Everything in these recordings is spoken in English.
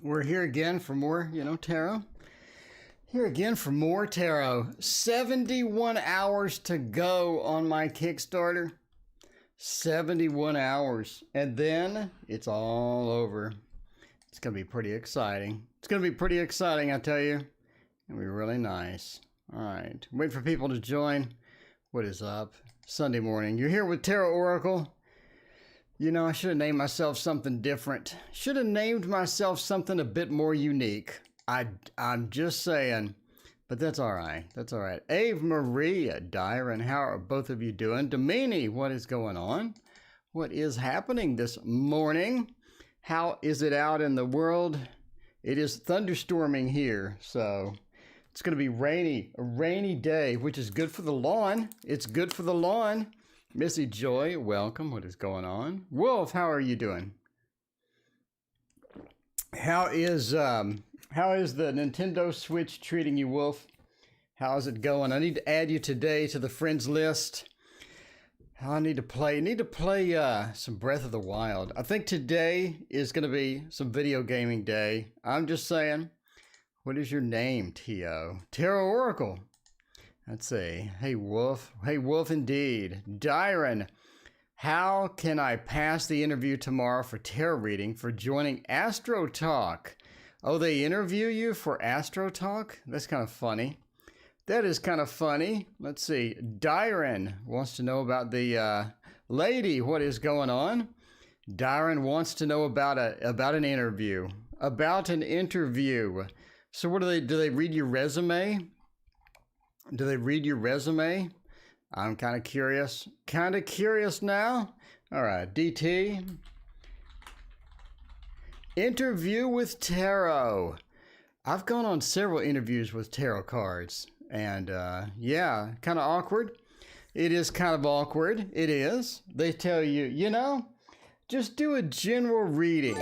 We're here again for more, tarot. Here again for more tarot. 71 hours to go on my Kickstarter. 71 hours. And then it's all over. It's going to be pretty exciting. It's going to be pretty exciting, I tell you. It'll be really nice. All right. Wait for people to join. What is up? Sunday morning. You're here with Tarot Oracle. I should have named myself something different. Should have named myself something a bit more unique. I'm just saying. But that's all right. That's all right. Ave Maria, Dyron, how are both of you doing? Domini, what is going on? What is happening this morning? How is it out in the world? It is thunderstorming here, so it's going to be rainy. A rainy day, which is good for the lawn. It's good for the lawn. Missy Joy, welcome. What is going on? Wolf, how are you doing? How is the Nintendo Switch treating you, Wolf? How is it going? I need to add you today to the friends list. I need to play some Breath of the Wild. I think today is going to be some video gaming day. I'm just saying. What is your name, T.O.? Tarot Oracle. Let's see. Hey, Wolf. Hey, Wolf indeed. Dyron, how can I pass the interview tomorrow for tarot reading for joining Astro Talk? Oh, they interview you for Astro Talk? That's kind of funny. That is kind of funny. Let's see. Dyron wants to know about the lady. What is going on? Dyron wants to know about an interview. About an interview. So what do they read your resume? Do they read your resume? I'm kind of curious. Kind of curious now. All right, DT. Interview with tarot. I've gone on several interviews with tarot cards. And yeah, kind of awkward. It is kind of awkward. It is. They tell you, just do a general reading.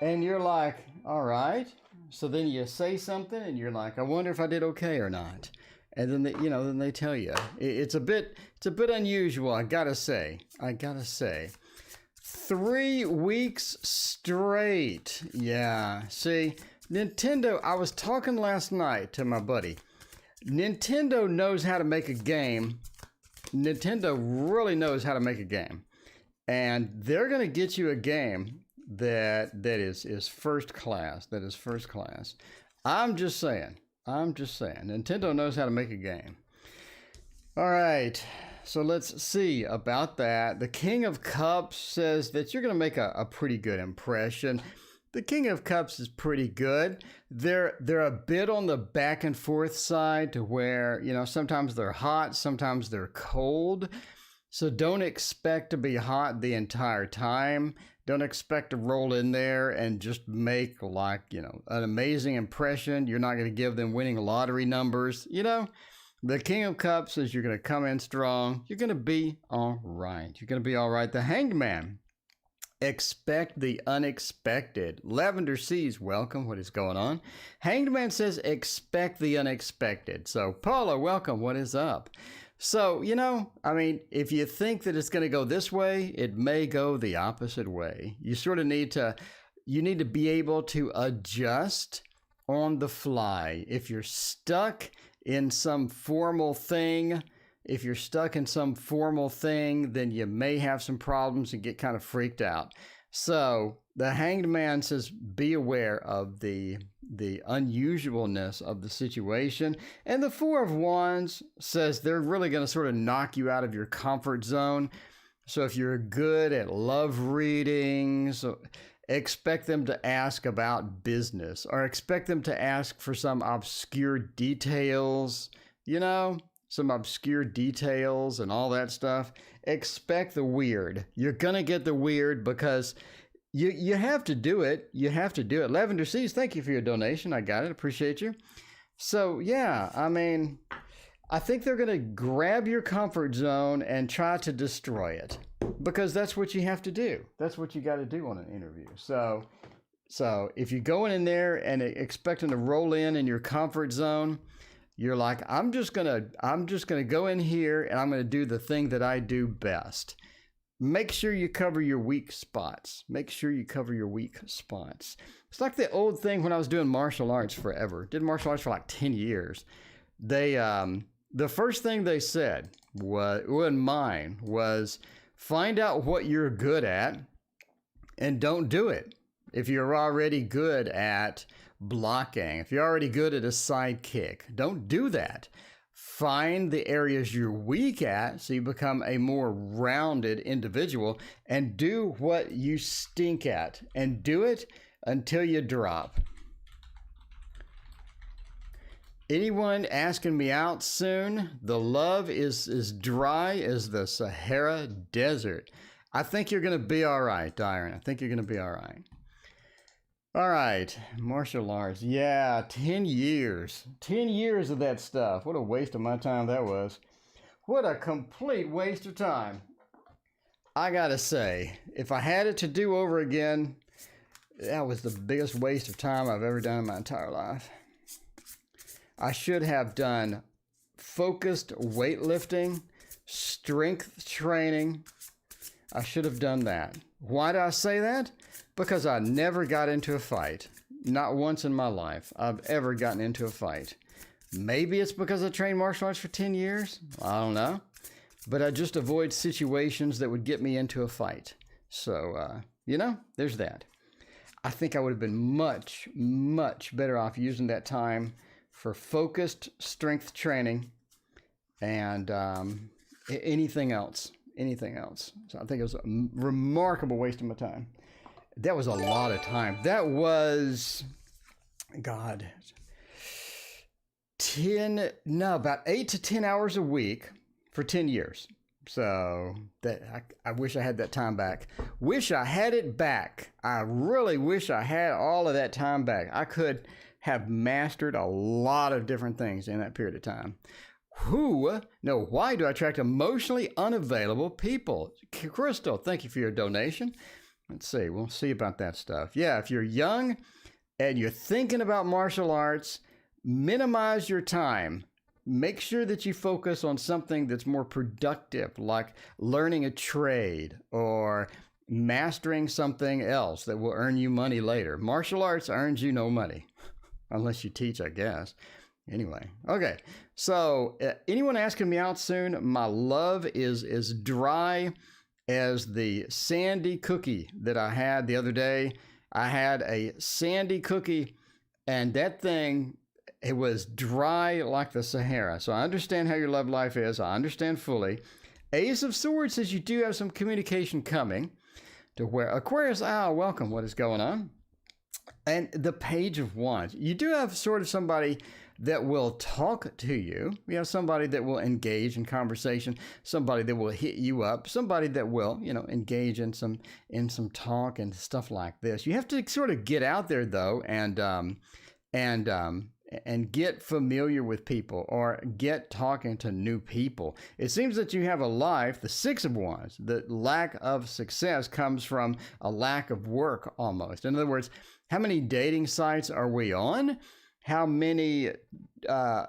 And you're like, all right. So then you say something and you're like, I wonder if I did okay or not. And then then they tell you. It's a bit unusual, I gotta say. 3 weeks straight. Yeah. See, Nintendo, I was talking last night to my buddy. Nintendo knows how to make a game. Nintendo really knows how to make a game. And they're gonna get you a game that is first class. That is first class. I'm just saying. Nintendo knows how to make a game. All right. So let's see about that. The King of Cups says that you're going to make a pretty good impression. The King of Cups is pretty good. They're a bit on the back and forth side to where, sometimes they're hot, sometimes they're cold. So don't expect to be hot the entire time. Don't expect to roll in there and just make an amazing impression. You're not going to give them winning lottery numbers. The King of Cups says you're going to come in strong. You're going to be all right. You're going to be all right. The Hanged Man. Expect the unexpected. Lavender Seas, welcome. What is going on? Hanged Man says expect the unexpected. So Paula, welcome. What is up? So, if you think that it's going to go this way, it may go the opposite way. You sort of need to be able to adjust on the fly. If you're stuck in some formal thing, then you may have some problems and get kind of freaked out. So the Hanged Man says, be aware of the unusualness of the situation. And the Four of Wands says they're really going to sort of knock you out of your comfort zone. So if you're good at love readings, expect them to ask about business or expect them to ask for some obscure details, some obscure details and all that stuff. Expect the weird. You're going to get the weird because you have to do it. You have to do it. Lavender Seas, thank you for your donation. I got it. Appreciate you. So, yeah, I think they're going to grab your comfort zone and try to destroy it because that's what you have to do. That's what you got to do on an interview. So if you're going in there and expecting to roll in your comfort zone, you're like, I'm just gonna go in here and I'm gonna do the thing that I do best. make sure you cover your weak spots. Make sure you cover your weak spots. It's like the old thing when I was doing martial arts forever. Did martial arts for like 10 years. They, the first thing they said was find out what you're good at and don't do it. If you're already good at blocking, if you're already good at a side kick, don't do that. Find the areas you're weak at so you become a more rounded individual, and do what you stink at, and do it until you drop. Anyone asking me out soon? The love is dry as the Sahara Desert. I think you're going to be all right, Diron. I think you're going to be all right. All right, martial arts. Yeah, 10 years. 10 years of that stuff. What a waste of my time that was. What a complete waste of time. I gotta say, if I had it to do over again, that was the biggest waste of time I've ever done in my entire life. I should have done focused weightlifting, strength training. I should have done that. Why do I say that? Because I never got into a fight. Not once in my life I've ever gotten into a fight. Maybe it's because I trained martial arts for 10 years. I don't know. But I just avoid situations that would get me into a fight. So, there's that. I think I would have been much, much better off using that time for focused strength training and anything else. So I think it was a remarkable waste of my time. That was a lot of time. That was, about 8 to 10 hours a week for 10 years. So I wish I had that time back. Wish I had it back. I really wish I had all of that time back. I could have mastered a lot of different things in that period of time. Why do I attract emotionally unavailable people? Crystal, thank you for your donation. Let's see. We'll see about that stuff. Yeah, if you're young and you're thinking about martial arts, minimize your time. Make sure that you focus on something that's more productive, like learning a trade or mastering something else that will earn you money later. Martial arts earns you no money, unless you teach, I guess. Anyway, okay. So anyone asking me out soon, my love is as dry as the sandy cookie that I had the other day. I had a sandy cookie, and that thing, it was dry like the Sahara. So I understand how your love life is. I understand fully. Ace of Swords says you do have some communication coming to where Aquarius, welcome. What is going on? And the Page of Wands. You do have sort of somebody that will talk to you. You have somebody that will engage in conversation, somebody that will hit you up, somebody that will, engage in some talk and stuff like this. You have to sort of get out there though and get familiar with people or get talking to new people. It seems that you have a life, the Six of Wands, the lack of success comes from a lack of work almost. In other words, how many dating sites are we on? How many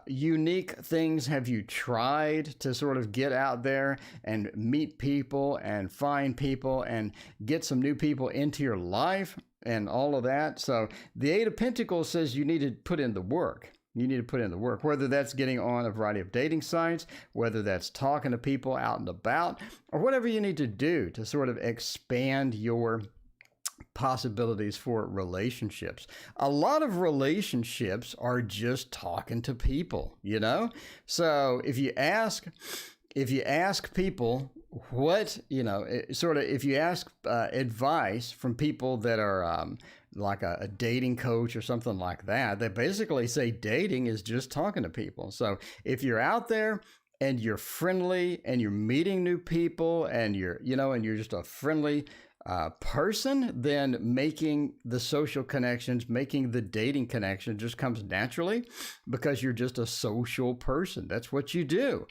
unique things have you tried to sort of get out there and meet people and find people and get some new people into your life and all of that? So the Eight of Pentacles says you need to put in the work. You need to put in the work, whether that's getting on a variety of dating sites, whether that's talking to people out and about, or whatever you need to do to sort of expand your possibilities for relationships. A lot of relationships are just talking to people, So if you ask people what, if you ask advice from people that are like a dating coach or something like that, they basically say dating is just talking to people. So if you're out there and you're friendly and you're meeting new people and you're just a friendly person, then making the social connections, making the dating connection just comes naturally because you're just a social person. That's what you do.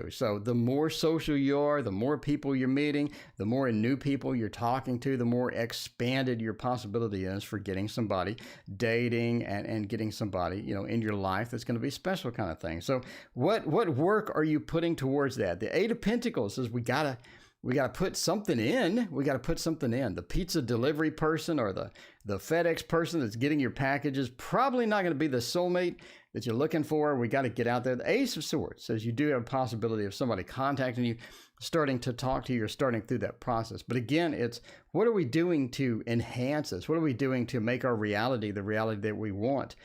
So the more social you are, the more people you're meeting, the more new people you're talking to, the more expanded your possibility is for getting somebody, dating and getting somebody, in your life that's going to be special kind of thing. So what work are you putting towards that? The Eight of Pentacles says we gotta We got to put something in. We got to put something in. The pizza delivery person or the FedEx person that's getting your packages, probably not going to be the soulmate that you're looking for. We got to get out there. The Ace of Swords says you do have a possibility of somebody contacting you, starting to talk to you, or starting through that process. But again, it's what are we doing to enhance this? What are we doing to make our reality the reality that we want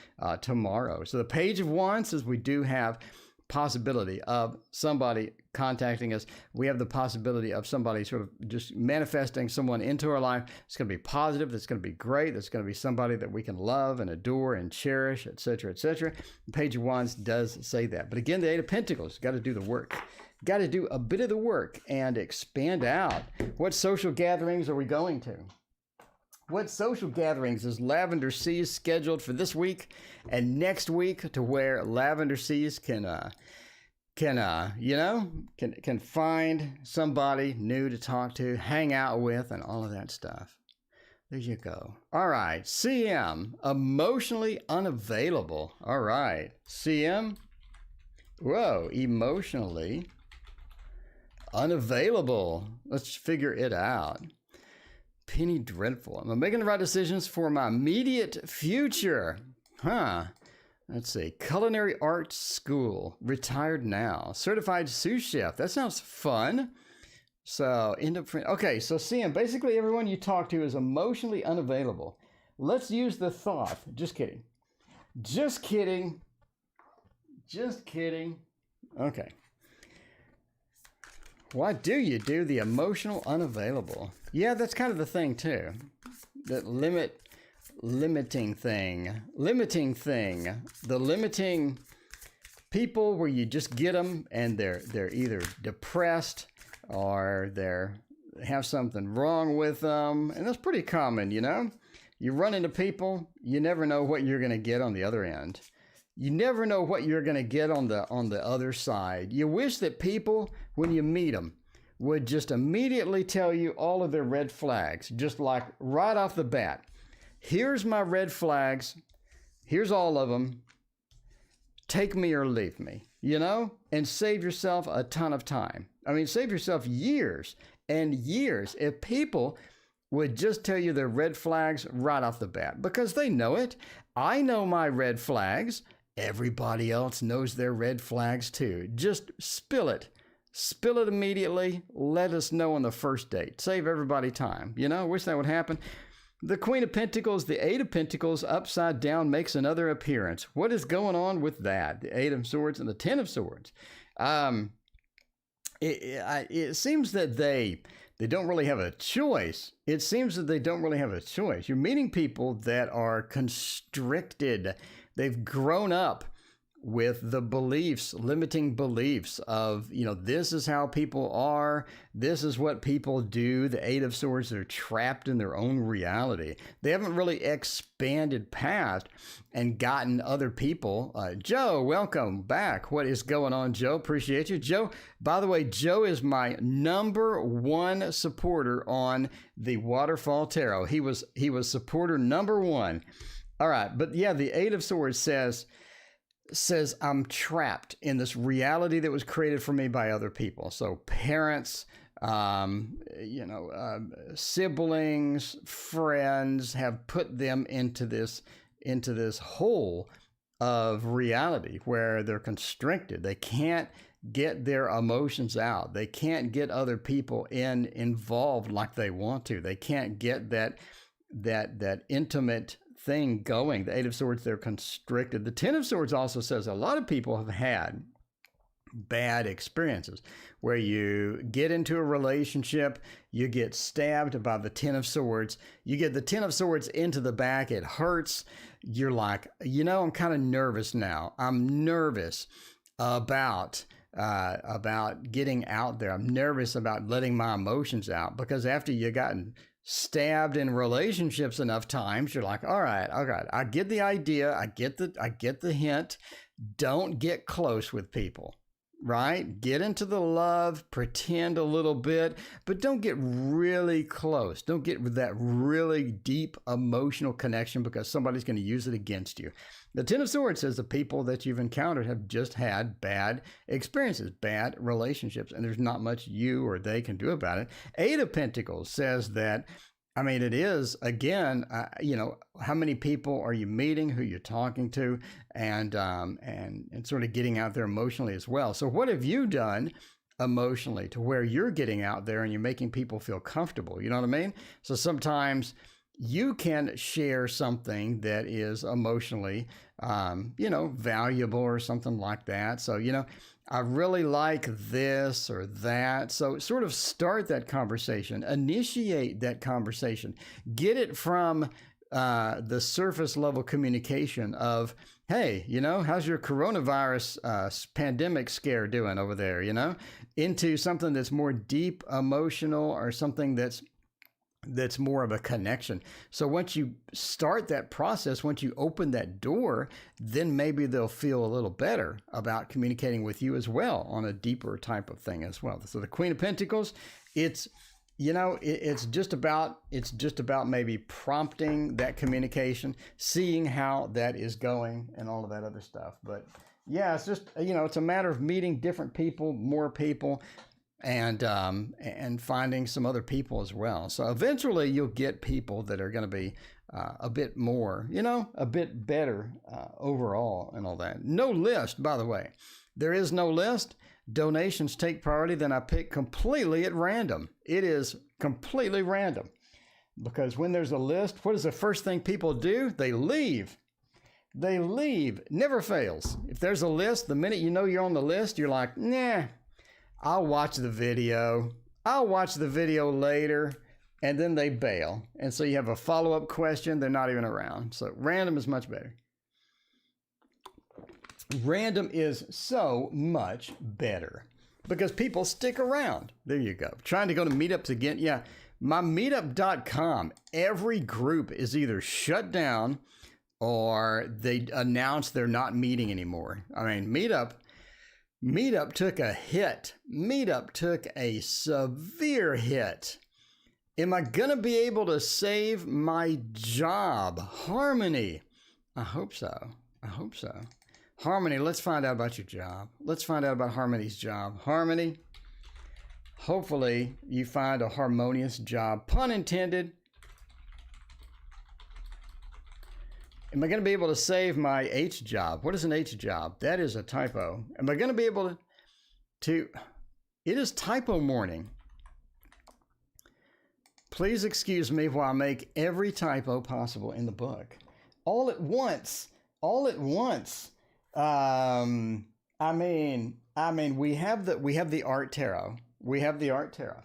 tomorrow? So the Page of Wands says we do have possibility of somebody contacting us. We have the possibility of somebody sort of just manifesting someone into our life. It's going to be positive. That's going to be great. That's going to be somebody that we can love and adore and cherish, etc., etc. The Page of Wands does say that. But again, the Eight of Pentacles, got to do the work. Got to do a bit of the work and expand out. What social gatherings are we going to? What social gatherings is Lavender Seas scheduled for this week and next week, to where Lavender Seas can find somebody new to talk to, hang out with, and all of that stuff. There you go. All right, CM, emotionally unavailable. All right, CM. Whoa, emotionally unavailable. Let's figure it out. Penny Dreadful. I'm making the right decisions for my immediate future. Let's see. Culinary Arts School. Retired now. Certified sous chef. That sounds fun. So, okay, so CM, basically everyone you talk to is emotionally unavailable. Let's use the thought. Just kidding. Just kidding. Just kidding. Okay. Why do you do the emotional unavailable? Yeah, that's kind of the thing too. That limiting thing. The limiting people where you just get them and they're either depressed or they have something wrong with them. And that's pretty common, you know? You run into people, you never know what you're going to get on the other end. You never know what you're going to get on the other side. You wish that people, when you meet them, would just immediately tell you all of their red flags, just like right off the bat. Here's my red flags. Here's all of them. Take me or leave me, you know, and save yourself a ton of time. I mean, save yourself years and years if people would just tell you their red flags right off the bat, because they know it. I know my red flags. Everybody else knows their red flags too. Just spill it. Spill it immediately. Let us know on the first date. Save everybody time. You know, wish that would happen. The Queen of Pentacles, the Eight of Pentacles upside down makes another appearance. What is going on with that? The Eight of Swords and the Ten of Swords. It seems that they don't really have a choice. It seems that they don't really have a choice. You're meeting people that are constricted. They've grown up with the beliefs, limiting beliefs of, you know, this is how people are. This is what people do. The Eight of Swords, they're trapped in their own reality. They haven't really expanded past and gotten other people. Joe, welcome back. What is going on, Joe? Appreciate you. Joe, by the way, Joe is my #1 supporter on the Waterfall Tarot. He was supporter #1. All right, but yeah, the Eight of Swords says I'm trapped in this reality that was created for me by other people. So parents, siblings, friends have put them into this hole of reality where they're constricted. They can't get their emotions out. They can't get other people involved like they want to. They can't get that intimate thing going. The Eight of Swords, they're constricted. The Ten of Swords also says a lot of people have had bad experiences where you get into a relationship, you get stabbed by the Ten of Swords, you get the Ten of Swords into the back, it hurts. You're like, you know, I'm kind of nervous now. I'm nervous about getting out there. I'm nervous about letting my emotions out, because after you gotten stabbed in relationships enough times, you're like, all right, I get the idea, I get the hint. Don't get close with people. right? Get into the love, pretend a little bit, but don't get really close. Don't get with that really deep emotional connection because somebody's going to use it against you. The Ten of Swords says the people that you've encountered have just had bad experiences, bad relationships, and there's not much you or they can do about it. Eight of Pentacles says that, I mean, it is, again, how many people are you meeting, who you're talking to, and sort of getting out there emotionally as well. So what have you done emotionally to where you're getting out there and you're making people feel comfortable? You know what I mean? So sometimes you can share something that is emotionally, valuable or something like that. So, I really like this or that. So sort of start that conversation, initiate that conversation, get it from the surface level communication of, hey, how's your coronavirus pandemic scare doing over there, into something that's more deep emotional or something that's more of a connection. So once you start that process, once you open that door, then maybe they'll feel a little better about communicating with you as well on a deeper type of thing as well. So the Queen of Pentacles, it's just about maybe prompting that communication, seeing how that is going and all of that other stuff. But yeah, it's just, it's a matter of meeting different people, more people, and finding some other people as well. So eventually you'll get people that are going to be a bit more, a bit better overall and all that. No list, by the way. There is no list. Donations take priority. Then I pick completely at random. It is completely random because when there's a list, what is the first thing people do? They leave. They leave. Never fails. If there's a list, the minute you know you're on the list, you're like, nah, I'll watch the video. I'll watch the video later. And then they bail. And so you have a follow-up question. They're not even around. So random is much better. Random is so much better because people stick around. There you go. Trying to go to meetups again. Yeah. My meetup.com, every group is either shut down or they announce they're not meeting anymore. I mean, Meetup took a hit. Meetup took a severe hit. Am I going to be able to save my job? Harmony. I hope so. I hope so. Harmony, let's find out about your job. Let's find out about Harmony's job. Harmony, hopefully you find a harmonious job. Pun intended. Am I going to be able to save my H job? What is an H job? That is a typo. Am I going to be able to... It is typo morning. Please excuse me while I make every typo possible in the book. All at once. All at once. I mean, we have the art tarot. We have the art tarot.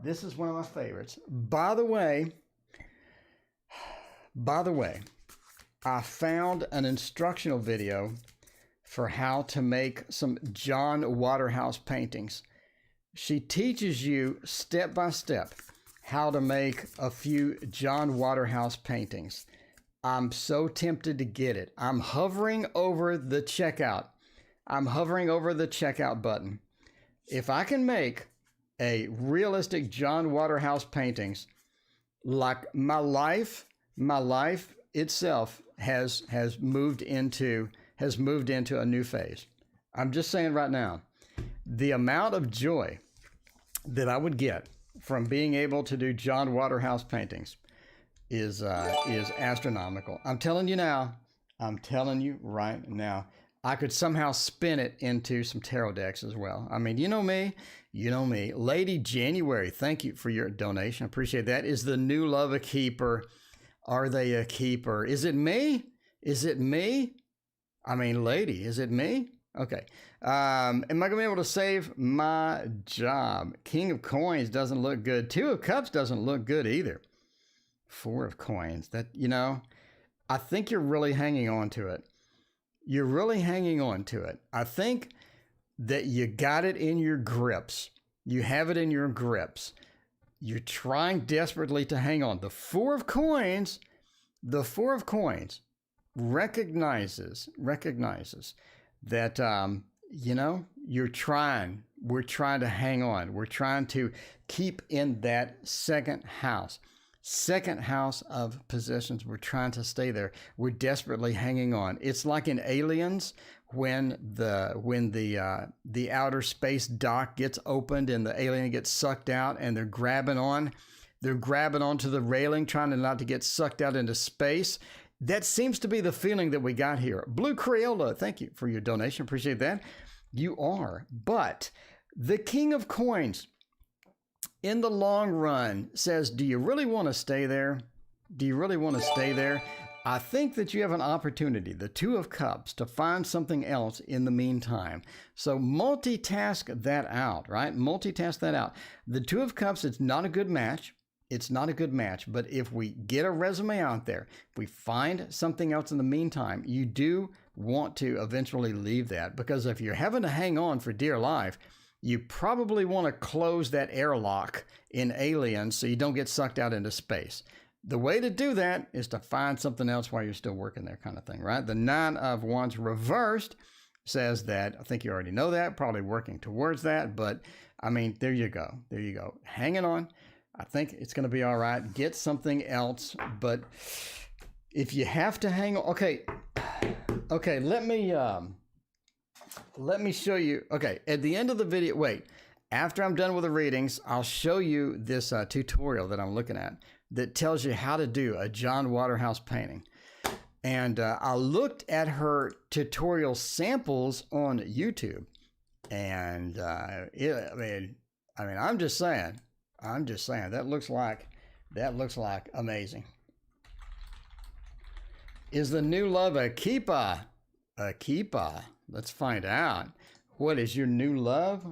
This is one of my favorites. By the way, I found an instructional video for how to make some John Waterhouse paintings. She teaches you step by step how to make a few John Waterhouse paintings. I'm so tempted to get it. I'm hovering over the checkout. I'm hovering over the checkout button. If I can make a realistic John Waterhouse paintings, like my life itself has moved into a new phase. I'm just saying right now, the amount of joy that I would get from being able to do John Waterhouse paintings is astronomical. I'm telling you now. I'm telling you right now. I could somehow spin it into some tarot decks as well. I mean, you know me. Lady January, thank you for your donation. I appreciate that. Is the new love a keeper? Are they a keeper? Is it me? Is it me? I mean, lady, is it me? Okay. Am I going to be able to save my job? King of Coins doesn't look good. Two of Cups doesn't look good either. Four of Coins. That, I think you're really hanging on to it. You're really hanging on to it. I think that you got it in your grips. You have it in your grips. You're trying desperately to hang on. The Four of Coins recognizes that we're trying to hang on. We're trying to keep in that second house of possessions. We're trying to stay there. We're desperately hanging on. It's like in Aliens when the outer space dock gets opened and the alien gets sucked out and they're grabbing onto the railing, trying to not to get sucked out into space. That seems to be the feeling that we got here. Blue Crayola, thank you for your donation. Appreciate that. You are. But the King of Coins, in the long run, says, do you really want to stay there? Do you really want to stay there? I think that you have an opportunity, the Two of Cups, to find something else in the meantime. So multitask that out, right? Multitask that out. The Two of Cups, it's not a good match. It's not a good match, but if we get a resume out there, if we find something else in the meantime, you do want to eventually leave that, because if you're having to hang on for dear life, you probably want to close that airlock in Aliens so you don't get sucked out into space. The way to do that is to find something else while you're still working there, kind of thing, right? The Nine of Wands reversed says that, I think you already know that, probably working towards that, but I mean, there you go. There you go. Hanging on. I think it's going to be all right. Get something else. But if you have to hang on, okay, let me show you. Okay, at the end of the video, wait, after I'm done with the readings, I'll show you this tutorial that I'm looking at that tells you how to do a John Waterhouse painting. And I looked at her tutorial samples on YouTube, and I mean, I'm just saying, that looks like amazing. Is the new love a keeper? A keeper. Let's find out. What is your new love?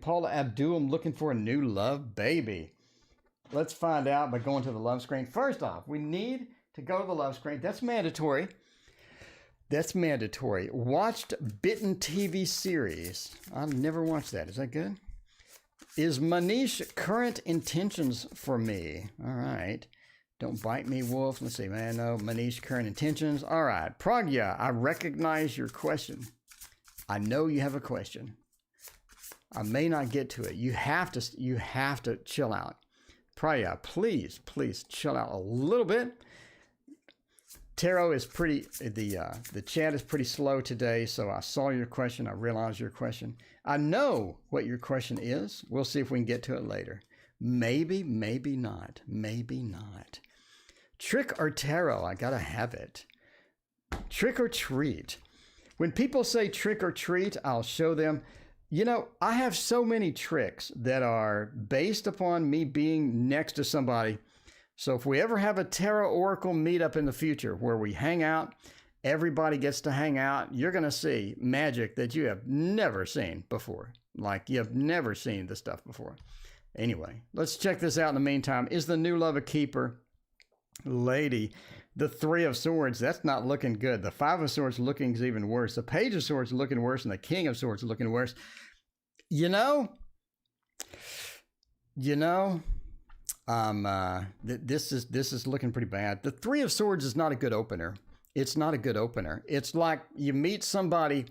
Paula Abdul, I'm looking for a new love, baby. Let's find out by going to the love screen. First off, we need to go to the love screen. That's mandatory. That's mandatory. Watched Bitten TV series. I've never watched that. Is that good? Is Manish current intentions for me? All right. Don't bite me, wolf. Let's see, man. No, Manish current intentions. All right. Pragya, I recognize your question. I know you have a question. I may not get to it. You have to chill out. Pragya, please chill out a little bit. Tarot is pretty, the chat is pretty slow today, so I saw your question. I realized your question. I know what your question is. We'll see if we can get to it later. Maybe, maybe not. Maybe not. Trick or tarot? I gotta have it. Trick or treat. When people say trick or treat, I'll show them. You know, I have so many tricks that are based upon me being next to somebody. So if we ever have a tarot oracle meetup in the future where we hang out, everybody gets to hang out, you're going to see magic that you have never seen before. Like you have never seen this stuff before. Anyway, let's check this out in the meantime. Is the new love a keeper? Lady, the Three of Swords, that's not looking good. The Five of Swords looking is even worse. The Page of Swords looking worse, and the King of Swords looking worse. You know, this is looking pretty bad. The Three of Swords is not a good opener. It's not a good opener. It's like you meet somebody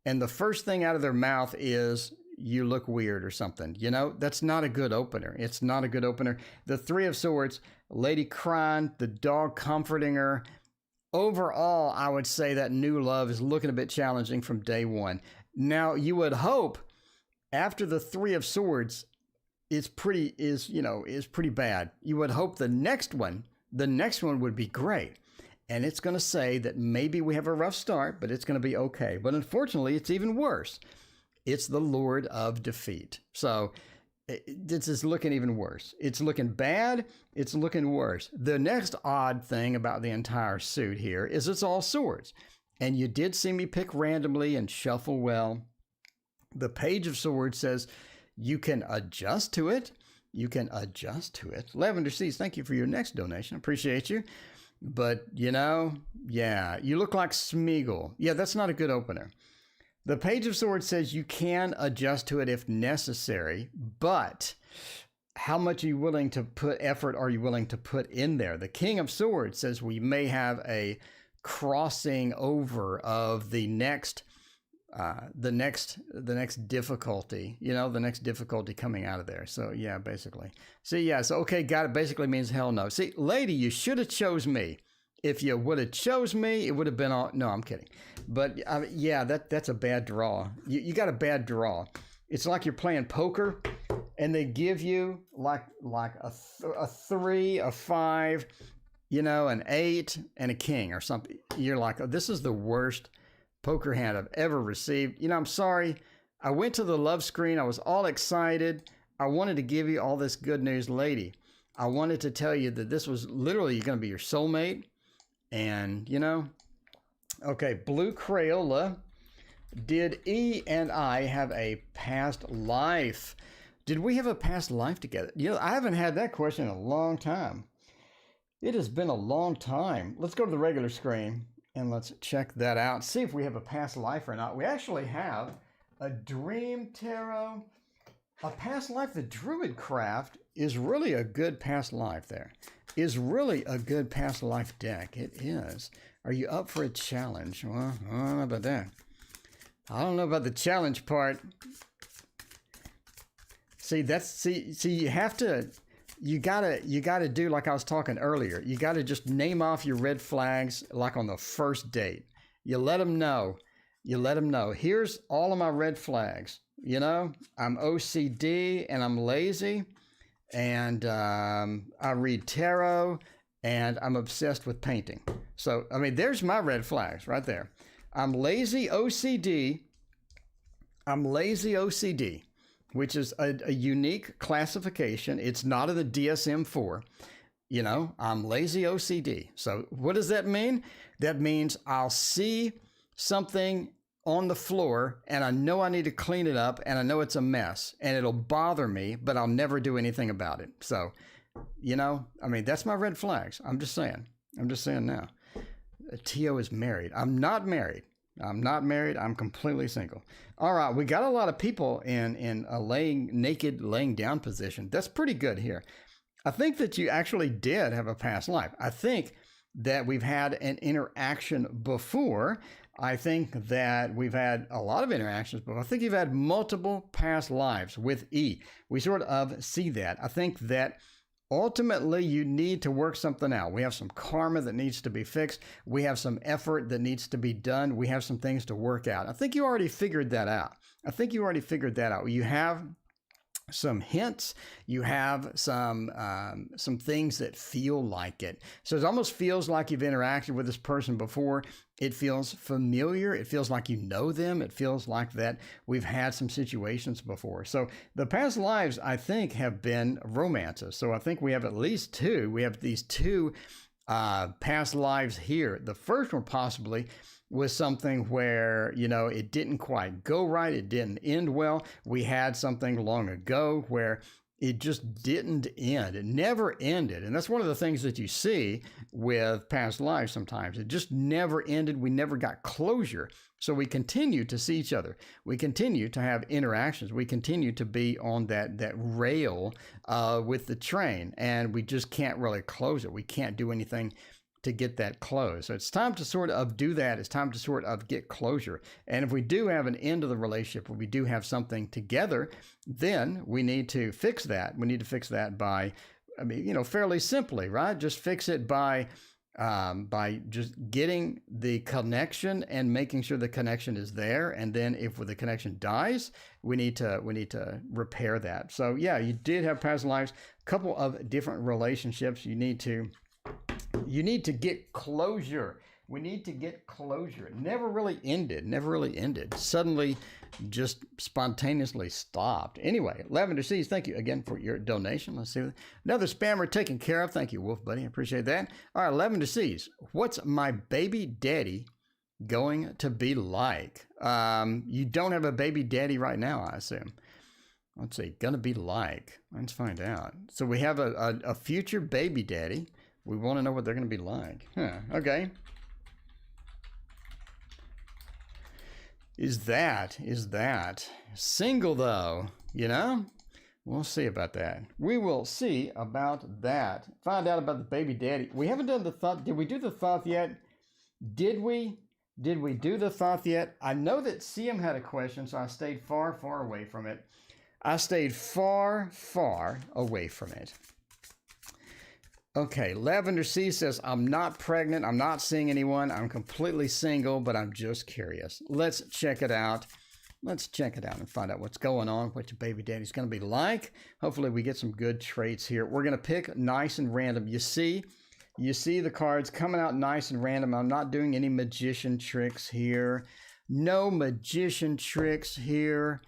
and the first thing out of their mouth is, you look weird or something. You know, that's not a good opener. It's not a good opener. The Three of Swords, lady crying, the dog comforting her. Overall, I would say that new love is looking a bit challenging from day one. Now, you would hope after the Three of Swords is pretty bad. You would hope the next one would be great. And it's going to say that maybe we have a rough start, but it's going to be okay. But unfortunately, it's even worse. It's the Lord of Defeat. So this is looking even worse. It's looking bad. It's looking worse. The next odd thing about the entire suit here is it's all swords. And you did see me pick randomly and shuffle well. The Page of Swords says you can adjust to it. You can adjust to it. Lavender Seas, thank you for your next donation. Appreciate you. But, you know, yeah, you look like Smeagol. Yeah, that's not a good opener. The Page of Swords says you can adjust to it if necessary, but how much are you willing to put effort are you willing to put in there? The King of Swords says we may have a crossing over of the next the next difficulty, you know, the next difficulty coming out of there. So yeah, basically. See, yeah, so okay, got it basically means hell no. See, lady, you should have chose me. If you would have chose me, it would have been all, no, I'm kidding. But yeah, that's a bad draw. You got a bad draw. It's like you're playing poker and they give you like a 3, a 5, you know, an 8 and a king or something. You're like, oh, this is the worst poker hand I've ever received. You know, I'm sorry. I went to the love screen. I was all excited. I wanted to give you all this good news, lady. I wanted to tell you that this was literally going to be your soulmate. And, you know, okay, Blue Crayola. Did E and I have a past life? Did we have a past life together? You know, I haven't had that question in a long time. It has been a long time. Let's go to the regular screen and let's check that out. See if we have a past life or not. We actually have a Dream Tarot, a past life. The Druid Craft is really a good past life there. Is really a good past life deck. It is. Are you up for a challenge? Well, I don't know about that. I don't know about the challenge part. See, you have to, you gotta do like I was talking earlier. You gotta just name off your red flags like on the first date. You let them know. You let them know. Here's all of my red flags. You know, I'm OCD and I'm lazy. And I read tarot, and I'm obsessed with painting. So, I mean, there's my red flags right there. I'm lazy OCD. I'm lazy OCD, which is a unique classification. It's not in the DSM-4. You know, I'm lazy OCD. So what does that mean? That means I'll see something on the floor and I know I need to clean it up and I know it's a mess and it'll bother me, but I'll never do anything about it. So, you know, I mean, that's my red flags. I'm just saying now. Tio is married. I'm not married. I'm completely single. All right. We got a lot of people in a laying down position. That's pretty good here. I think that you actually did have a past life. I think that we've had an interaction before. I think that we've had a lot of interactions, but I think you've had multiple past lives with E. We sort of see that. I think that ultimately you need to work something out. We have some karma that needs to be fixed. We have some effort that needs to be done. We have some things to work out. I think you already figured that out. You have some hints, you have some things that feel like it. So it almost feels like you've interacted with this person before. It feels familiar. It feels like you know them. It feels like that we've had some situations before. So the past lives, I think, have been romances. So I think we have at least two. We have these two past lives here. The first one possibly was something where, you know, it didn't quite go right. It didn't end well. We had something long ago where it just didn't end. It never ended. And that's one of the things that you see with past lives sometimes. It just never ended. We never got closure. So we continue to see each other. We continue to have interactions. We continue to be on that rail with the train. And we just can't really close it. We can't do anything to get that close. So it's time to sort of do that. It's time to sort of get closure. And if we do have an end of the relationship, where we do have something together, then we need to fix that. We need to fix that by, I mean, you know, fairly simply, right? Just fix it by just getting the connection and making sure the connection is there. And then if the connection dies, we need to repair that. So yeah, you did have past lives, a couple of different relationships. You need to get closure. We need to get closure. It never really ended. Suddenly just spontaneously stopped. Anyway, Lavender Seas, thank you again for your donation. Let's see. Another spammer taken care of. Thank you, Wolf Buddy. I appreciate that. All right, Lavender Seas, what's my baby daddy going to be like? You don't have a baby daddy right now, I assume. Let's see, gonna be like. Let's find out. So we have a future baby daddy. We want to know what they're going to be like. Huh, okay. Is that single though, you know? We'll see about that. We will see about that. Find out about the baby daddy. We haven't done the thought. Did we do the thought yet? Did we? Did we do the thought yet? I know that CM had a question, so I stayed far, far away from it. I stayed far, far away from it. Okay, Lavender C says, I'm not pregnant. I'm not seeing anyone. I'm completely single, but I'm just curious. Let's check it out. Let's check it out and find out what's going on, what your baby daddy's going to be like. Hopefully we get some good traits here. We're going to pick nice and random. You see the cards coming out nice and random. I'm not doing any magician tricks here. No magician tricks here.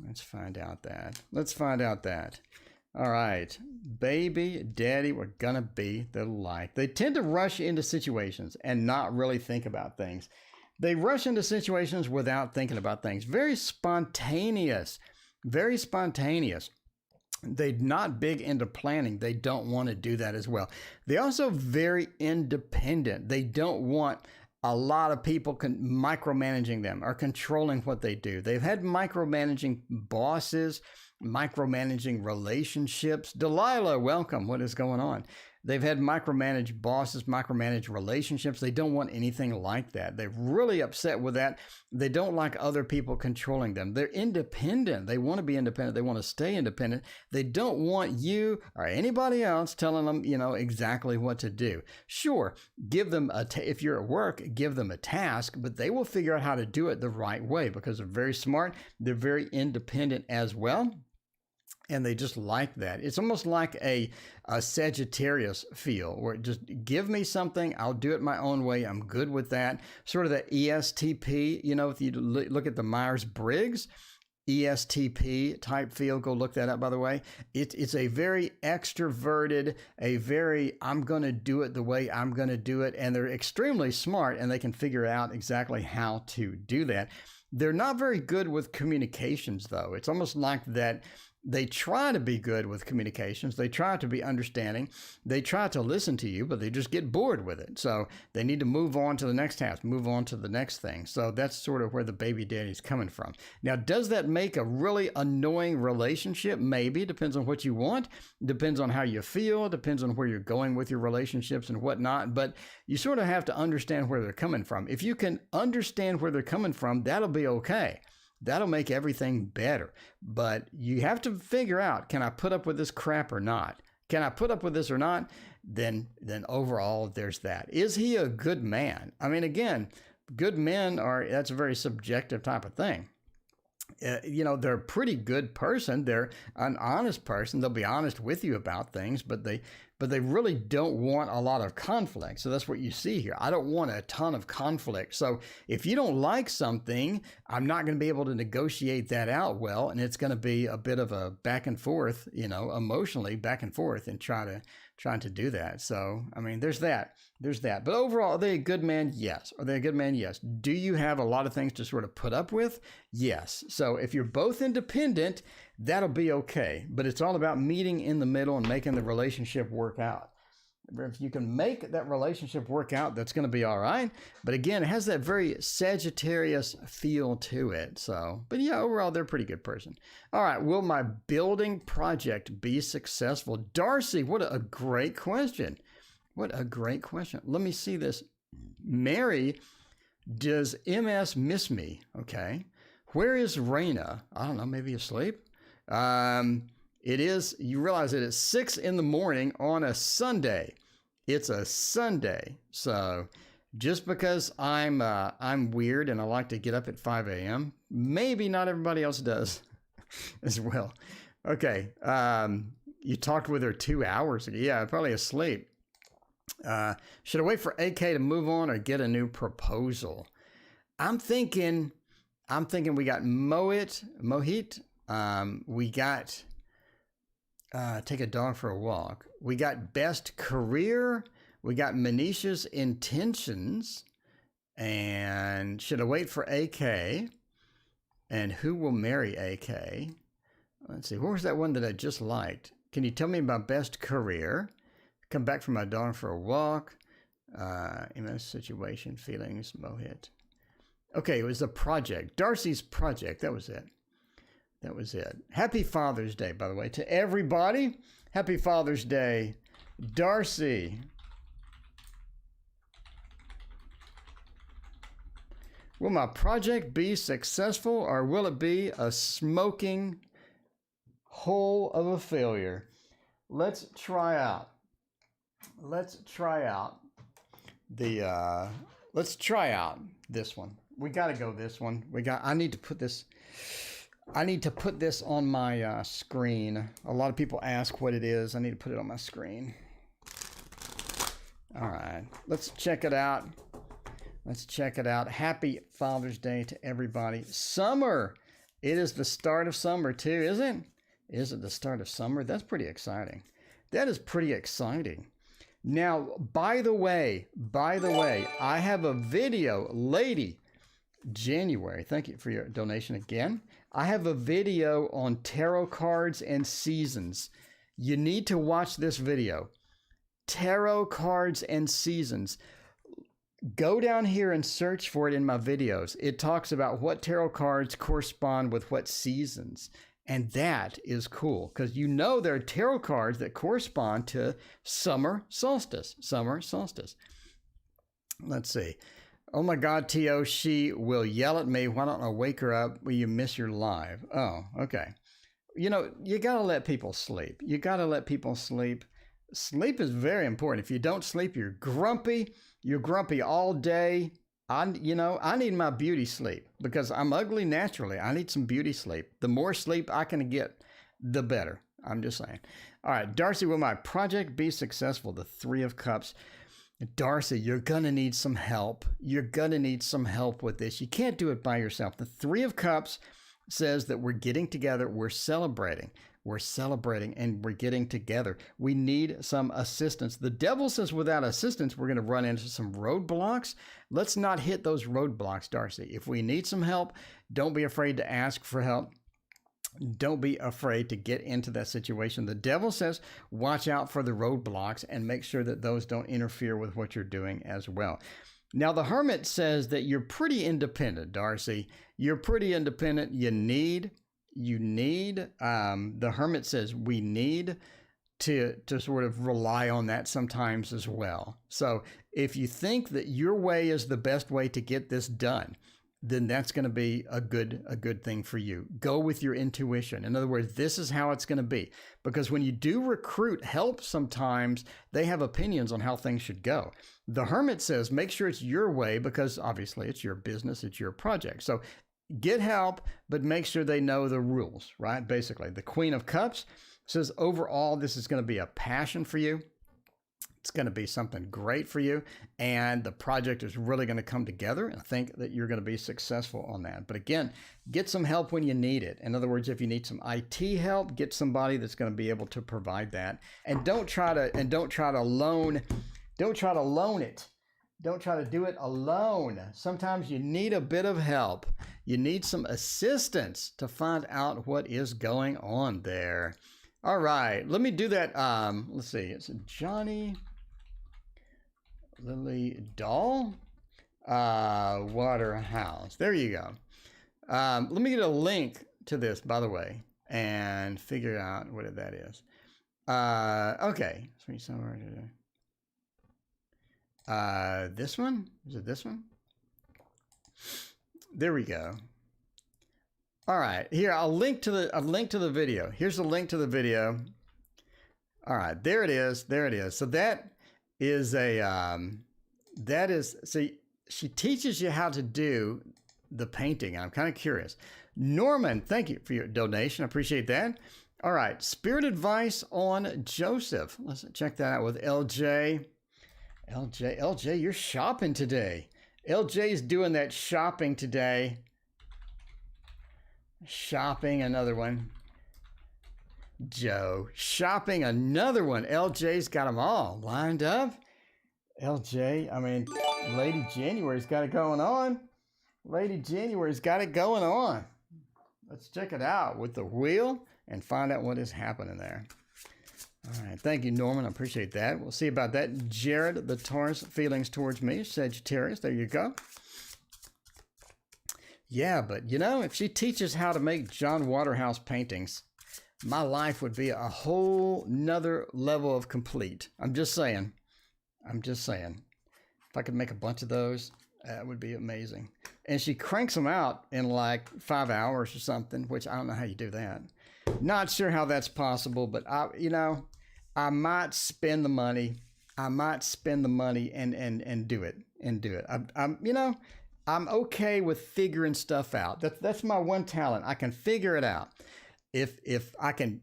Let's find out that. Let's find out that. All right. Baby daddy, we're going to be the like. They tend to rush into situations and not really think about things. They rush into situations without thinking about things. Very spontaneous. Very spontaneous. They're not big into planning. They don't want to do that as well. They're also very independent. They don't want a lot of people micromanaging them or controlling what they do. They've had micromanaging bosses, micromanaging relationships. Delilah, welcome. What is going on? They've had micromanaged bosses, micromanaged relationships. They don't want anything like that. They're really upset with that. They don't like other people controlling them. They're independent. They want to be independent. They want to stay independent. They don't want you or anybody else telling them, exactly what to do. Sure, give them if you're at work, give them a task, but they will figure out how to do it the right way because they're very smart. They're very independent as well. And they just like that. It's almost like a Sagittarius feel where just give me something, I'll do it my own way. I'm good with that. Sort of the ESTP, if you look at the Myers-Briggs, ESTP type feel, go look that up, by the way. It's a very extroverted, I'm going to do it the way I'm going to do it. And they're extremely smart and they can figure out exactly how to do that. They're not very good with communications, though. It's almost like that. They try to be good with communications. They try to be understanding. They try to listen to you, but they just get bored with it. So they need to move on to the next task, move on to the next thing. So that's sort of where the baby daddy's coming from. Now, does that make a really annoying relationship? Maybe. Depends on what you want. Depends on how you feel. Depends on where you're going with your relationships and whatnot. But you sort of have to understand where they're coming from. If you can understand where they're coming from, that'll be okay. That'll make everything better. But you have to figure out, can I put up with this crap or not? Can I put up with this or not? Then overall, there's that. Is he a good man? I mean, again, good men that's a very subjective type of thing. They're a pretty good person. They're an honest person. They'll be honest with you about things, but they really don't want a lot of conflict. So that's what you see here. I don't want a ton of conflict. So if you don't like something, I'm not going to be able to negotiate that out well. And it's going to be a bit of a back and forth, emotionally back and forth and trying to do that. So, I mean, there's that. But overall, are they a good man? Yes. Are they a good man? Yes. Do you have a lot of things to sort of put up with? Yes. So if you're both independent, that'll be okay. But it's all about meeting in the middle and making the relationship work out. If you can make that relationship work out, that's going to be all right. But again, it has that very Sagittarius feel to it. So, but yeah, overall, they're a pretty good person. All right. Will my building project be successful? Darcy, what a great question. What a great question. Let me see this. Mary, does MS miss me? Okay. Where is Raina? I don't know, maybe asleep. It is, you realize that it's 6 a.m. on a Sunday. It's a Sunday. So just because I'm weird and I like to get up at 5 a.m., maybe not everybody else does as well. Okay. You talked with her 2 hours ago. Yeah, probably asleep. Should I wait for AK to move on or get a new proposal? I'm thinking we got Mohit. We got take a dog for a walk. We got best career. We got Manisha's intentions. And should I wait for AK? And who will marry AK? Let's see. What was that one that I just liked? Can you tell me about best career? Come back from my dog for a walk. MS situation, feelings, Mohit. Okay, it was a project. Darcy's project. That was it. Happy Father's Day, by the way, to everybody. Happy Father's Day. Darcy. Will my project be successful, or will it be a smoking hole of a failure? Let's try out this one. We got to go this one. I need to put this on my screen. A lot of people ask what it is. I need to put it on my screen. All right, let's check it out. Happy Father's Day to everybody. Summer. It is the start of summer too, isn't it? Is it the start of summer? That's pretty exciting. That is pretty exciting. Now, by the way, I have a video, Lady January. Thank you for your donation again. I have a video on tarot cards and seasons. You need to watch this video. Tarot cards and seasons. Go down here and search for it in my videos. It talks about what tarot cards correspond with what seasons. And that is cool because there are tarot cards that correspond to summer solstice. Let's see. Oh my God, T.O., she will yell at me. Why don't I wake her up? Will you miss your live? Oh, okay. You got to let people sleep. Sleep is very important. If you don't sleep, you're grumpy. You're grumpy all day. I need my beauty sleep because I'm ugly naturally. I need some beauty sleep. The more sleep I can get, the better. I'm just saying. All right, Darcy, will my project be successful? The Three of Cups. Darcy, you're going to need some help. You're going to need some help with this. You can't do it by yourself. The Three of Cups says that we're getting together. We're celebrating, and we're getting together. We need some assistance. The Devil says without assistance, we're going to run into some roadblocks. Let's not hit those roadblocks, Darcy. If we need some help, don't be afraid to ask for help. Don't be afraid to get into that situation. The Devil says, watch out for the roadblocks and make sure that those don't interfere with what you're doing as well. Now, the Hermit says that you're pretty independent, Darcy. You're pretty independent. The Hermit says we need to sort of rely on that sometimes as well. So if you think that your way is the best way to get this done, then that's going to be a good thing for you. Go with your intuition. In other words, this is how it's going to be. Because when you do recruit help, sometimes they have opinions on how things should go. The Hermit says, make sure it's your way because obviously it's your business, it's your project. So get help, but make sure they know the rules, right? Basically, the Queen of Cups says, overall, this is going to be a passion for you. It's going to be something great for you, and the project is really going to come together, and I think that you're going to be successful on that. But again, get some help when you need it. In other words, if you need some IT help, get somebody that's going to be able to provide that. And don't try to loan it. Don't try to do it alone. Sometimes you need a bit of help. You need some assistance to find out what is going on there. All right, let me do that. Let's see. It's Johnny Lily Doll Waterhouse. There you go. Let me get a link to this, by the way, and figure out what that is. Okay. This one? Is it this one? There we go. All right, here I'll link to the video. Here's the link to the video. All right, there it is. So see, she teaches you how to do the painting. I'm kind of curious. Norman, thank you for your donation. I appreciate that. All right, spirit advice on Joseph. Let's check that out with LJ. LJ, you're shopping today. LJ's doing that shopping today. Shopping, another one. Joe, shopping, another one. LJ's got them all lined up. LJ, I mean, Lady January's got it going on. Let's check it out with the wheel and find out what is happening there. All right, thank you, Norman. I appreciate that. We'll see about that. Jared, the Taurus, feelings towards me. Sagittarius, there you go. Yeah, but if she teaches how to make John Waterhouse paintings, my life would be a whole nother level of complete. I'm just saying. If I could make a bunch of those, That would be amazing. And she cranks them out in like 5 hours or something, which I don't know how you do that. Not sure how that's possible, but I might spend the money. I might spend the money and do it I'm okay with figuring stuff out. That's my one talent. I can figure it out. If I can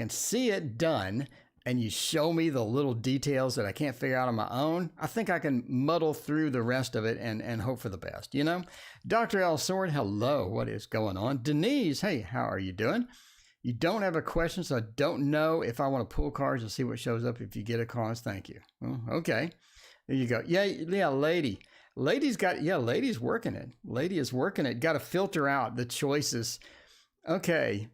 see it done, and you show me the little details that I can't figure out on my own, I think I can muddle through the rest of it and hope for the best, Dr. L. Sword, hello, what is going on? Denise, hey, how are you doing? You don't have a question, so I don't know if I want to pull cards and see what shows up. If you get a card, thank you. Well, okay, there you go. Yeah, lady. Lady's working it. Lady is working it. Got to filter out the choices. Okay,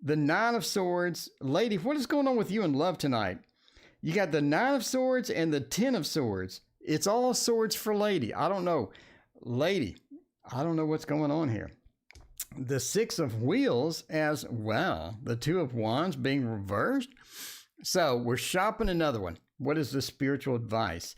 the Nine of Swords. Lady, what is going on with you in love tonight? You got the Nine of Swords and the Ten of Swords. It's all swords for lady. I don't know. Lady, I don't know what's going on here. The Six of Wheels as well. The Two of Wands being reversed. So we're shopping another one. What is the spiritual advice?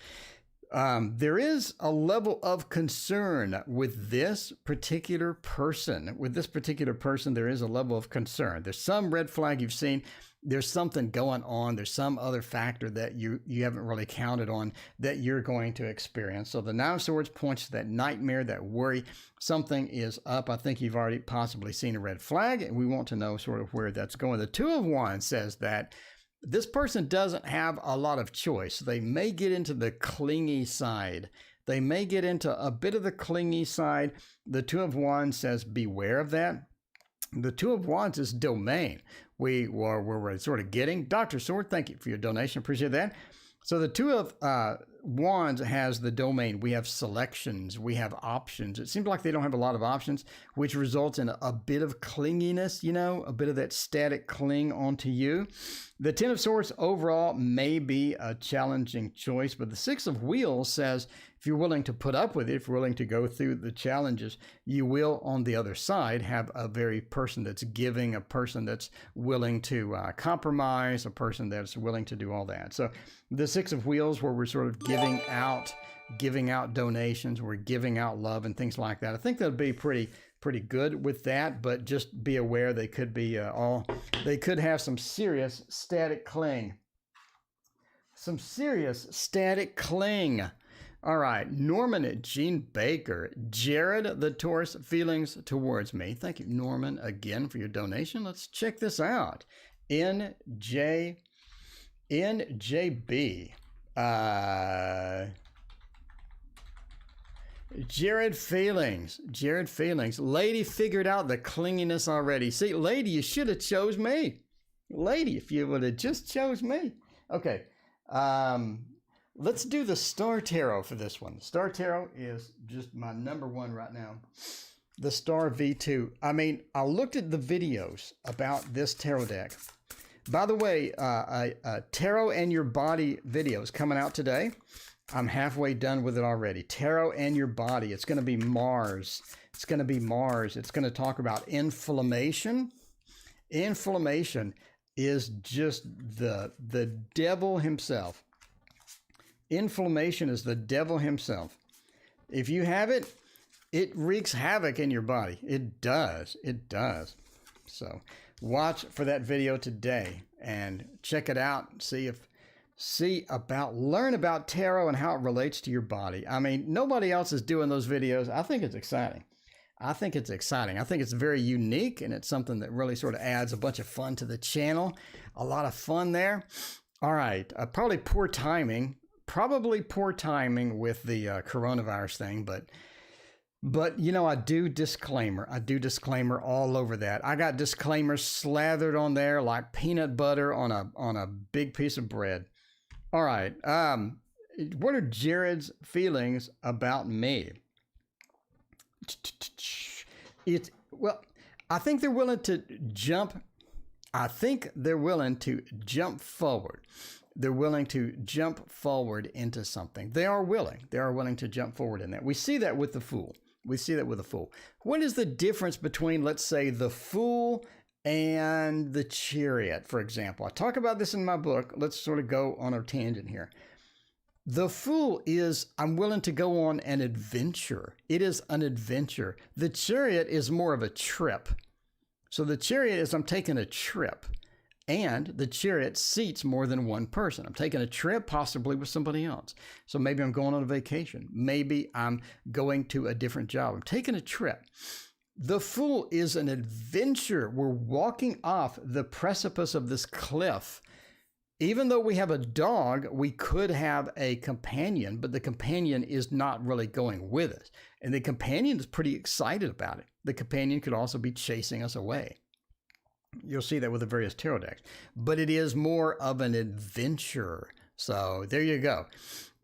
There is a level of concern with this particular person. With this particular person, there is a level of concern. There's some red flag you've seen. There's something going on. There's some other factor that you haven't really counted on that you're going to experience. So the Nine of Swords points to that nightmare, that worry. Something is up. I think you've already possibly seen a red flag, and we want to know sort of where that's going. The Two of Wands says that this person doesn't have a lot of choice. They may get into the clingy side. They may get into a bit of the clingy side. The Two of Wands says beware of that. The Two of Wands is domain. We're sort of getting. Dr. Sword, thank you for your donation. Appreciate that. So the Two of Wands has the domain. We have selections. We have options. It seems like they don't have a lot of options, which results in a bit of clinginess, a bit of that static cling onto you. The Ten of Swords overall may be a challenging choice, but the Six of Wheels says if you're willing to put up with it, if you're willing to go through the challenges, you will, on the other side, have a very person that's giving, a person that's willing to compromise, a person that's willing to do all that. So the Six of Wheels, where we're sort of giving out donations, we're giving out love and things like that. I think that'll be pretty good with that, but just be aware they could be they could have some serious static cling. Some serious static cling. All right, Norman Jean Baker, Jared the Taurus, feelings towards me. Thank you, Norman, again for your donation. Let's check this out. NJB. Jared feelings. Lady figured out the clinginess already. See, lady, you should have chose me. Lady, if you would have just chose me. Okay. Let's do the Star Tarot for this one. The Star Tarot is just my number one right now. The Star V2. I mean, I looked at the videos about this tarot deck. By the way, Tarot and Your Body video is coming out today. I'm halfway done with it already. Tarot and Your Body. It's going to be Mars. It's going to talk about inflammation. Inflammation is just the devil himself. Inflammation is the devil himself. If you have it, it wreaks havoc in your body. It does. So watch for that video today and check it out. Learn about tarot and how it relates to your body. I mean, nobody else is doing those videos. I think it's exciting. I think it's very unique, and it's something that really sort of adds a bunch of fun to the channel. A lot of fun there. All right. Probably poor timing with the coronavirus thing, but I do disclaimer all over that. I got disclaimers slathered on there like peanut butter on a big piece of bread. All right. What are Jared's feelings about me? I think they're willing to jump. I think they're willing to jump forward. They're willing to jump forward into something. They are willing to jump forward in that. We see that with the Fool. What is the difference between, let's say, the Fool and the Chariot, for example? I talk about this in my book. Let's sort of go on a tangent here. The Fool is, I'm willing to go on an adventure. It is an adventure. The Chariot is more of a trip. So the Chariot is, I'm taking a trip. And the Chariot seats more than one person. I'm taking a trip, possibly with somebody else. So maybe I'm going on a vacation. Maybe I'm going to a different job. I'm taking a trip. The Fool is an adventure. We're walking off the precipice of this cliff. Even though we have a dog, we could have a companion, but the companion is not really going with us. And the companion is pretty excited about it. The companion could also be chasing us away. You'll see that with the various tarot decks. But it is more of an adventure. So there you go.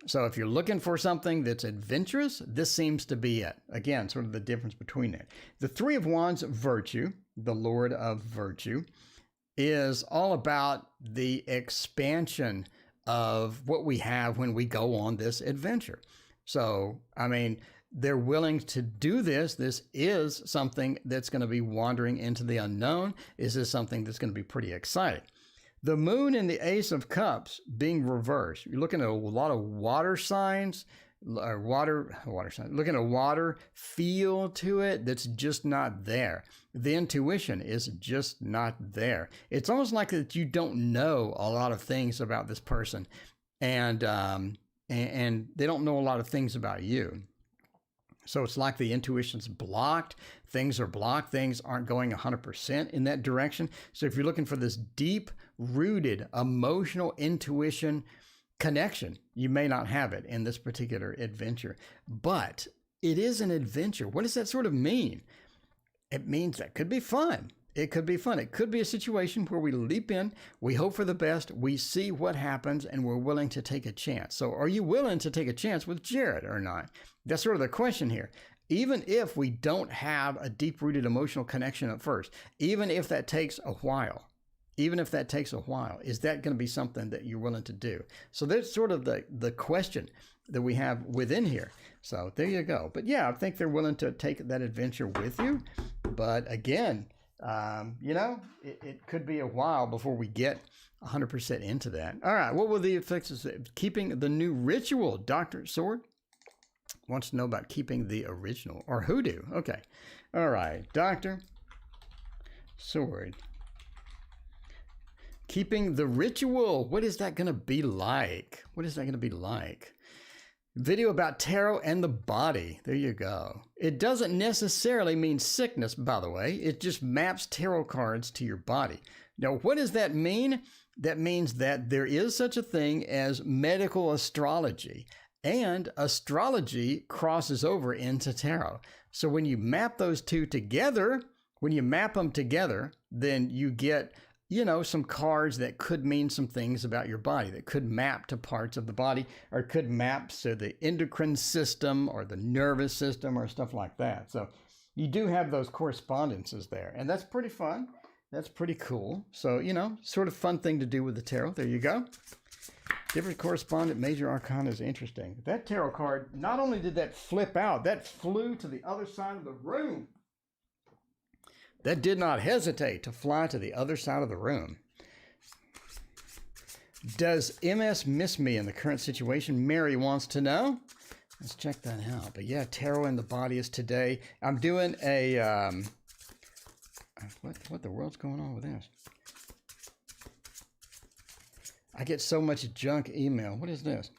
So if you're looking for something that's adventurous, this seems to be it. Again, sort of the difference between it. The Three of Wands, virtue, the Lord of virtue, is all about the expansion of what we have when we go on this adventure. So, I mean, they're willing to do this. This is something that's going to be wandering into the unknown. This is something that's going to be pretty exciting. The Moon and the Ace of Cups being reversed. You're looking at a lot of water signs, water signs, looking at water feel to it that's just not there. The intuition is just not there. It's almost like that you don't know a lot of things about this person, and they don't know a lot of things about you. So it's like the intuition's blocked. Things are blocked. Things aren't going 100% in that direction. So if you're looking for this deep-rooted emotional intuition connection, you may not have it in this particular adventure. But it is an adventure. What does that sort of mean? It means that could be fun. It could be fun. It could be a situation where we leap in, we hope for the best, we see what happens, and we're willing to take a chance. So are you willing to take a chance with Jared or not? That's sort of the question here. Even if we don't have a deep-rooted emotional connection at first, even if that takes a while, is that going to be something that you're willing to do? So that's sort of the question that we have within here. So there you go. But yeah, I think they're willing to take that adventure with you. But again, it could be a while before we get 100% into that. All right, what will the effects of keeping the new ritual? Dr. Sword wants to know about keeping the original, or hoodoo. Okay. All right, Dr. Sword. Keeping the ritual. What is that going to be like? Video about tarot and the body. There you go. It doesn't necessarily mean sickness, by the way. It just maps tarot cards to your body. Now, what does that mean? That means that there is such a thing as medical astrology, and astrology crosses over into tarot. So when you map those two together, then you get some cards that could mean some things about your body, that could map to parts of the body, or could map to the endocrine system or the nervous system or stuff like that. So you do have those correspondences there, and that's pretty fun. That's pretty cool. So, sort of fun thing to do with the tarot. There you go. Different correspondent major arcana is interesting. That tarot card, not only did that flip out, that flew to the other side of the room. That did not hesitate to fly to the other side of the room. Does MS miss me in the current situation? Mary wants to know. Let's check that out. But yeah, tarot in the body is today. I'm doing a... what the world's going on with this? I get so much junk email. What is this?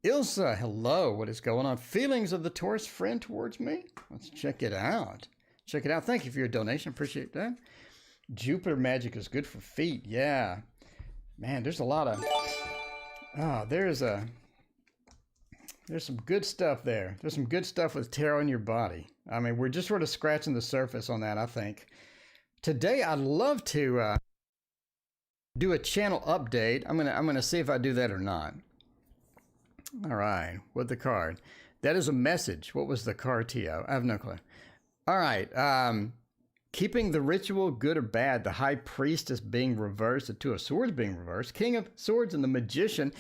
Ilsa, hello. What is going on? Feelings of the Taurus friend towards me? Let's check it out. Thank you for your donation. Appreciate that. Jupiter magic is good for feet. Yeah. Man, there's a lot of... there's some good stuff there. There's some good stuff with tarot in your body. I mean, we're just sort of scratching the surface on that, I think. Today, I'd love to do a channel update. I'm gonna see if I do that or not. All right, with the card. That is a message. What was the card, Tio? I have no clue. All right, keeping the ritual, good or bad? The High Priestess being reversed, the Two of Swords being reversed, King of Swords and the Magician.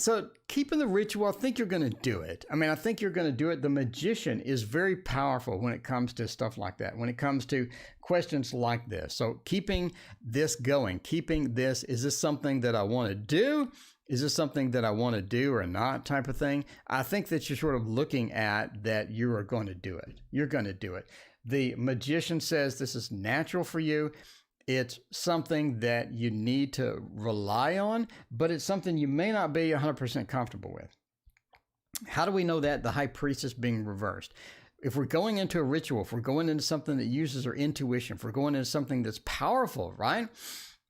So keeping the ritual, I think you're going to do it. I mean, I think you're going to do it. The magician is very powerful when it comes to stuff like that, when it comes to questions like this. So keeping this going, keeping this, is this something that I want to do? Is this something that I want to do or not type of thing? I think that you're sort of looking at that you are going to do it. You're going to do it. The magician says this is natural for you. It's something that you need to rely on, but it's something you may not be 100% comfortable with. How do we know that? The high priestess being reversed. If we're going into a ritual, if we're going into something that uses our intuition, if we're going into something that's powerful, right?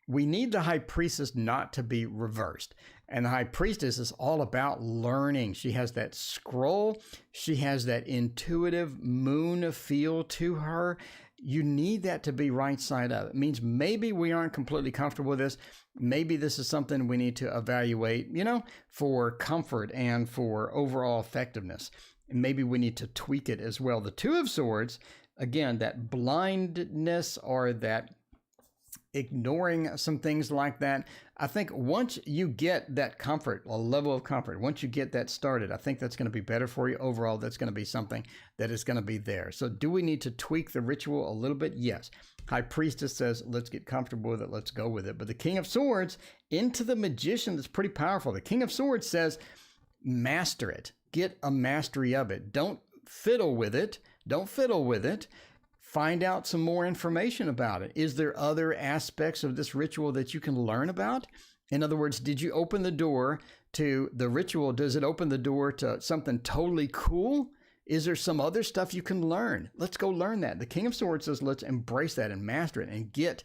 We need the high priestess not to be reversed. And the high priestess is all about learning. She has that scroll. She has that intuitive moon feel to her. You need that to be right side up. It means maybe we aren't completely comfortable with this. Maybe this is something we need to evaluate, for comfort and for overall effectiveness. And maybe we need to tweak it as well. The Two of Swords, again, that blindness or that ignoring some things like that. I think once you get that comfort, a level of comfort, once you get that started, I think that's going to be better for you overall. That's going to be something that is going to be there. So do we need to tweak the ritual a little bit? Yes. High Priestess says, let's get comfortable with it. Let's go with it. But the King of Swords into the Magician, that's pretty powerful. The King of Swords says, master it. Get a mastery of it. Don't fiddle with it. Don't fiddle with it. Find out some more information about it. Is there other aspects of this ritual that you can learn about? In other words, did you open the door to the ritual? Does it open the door to something totally cool? Is there some other stuff you can learn? Let's go learn that. The King of Swords says, let's embrace that and master it and get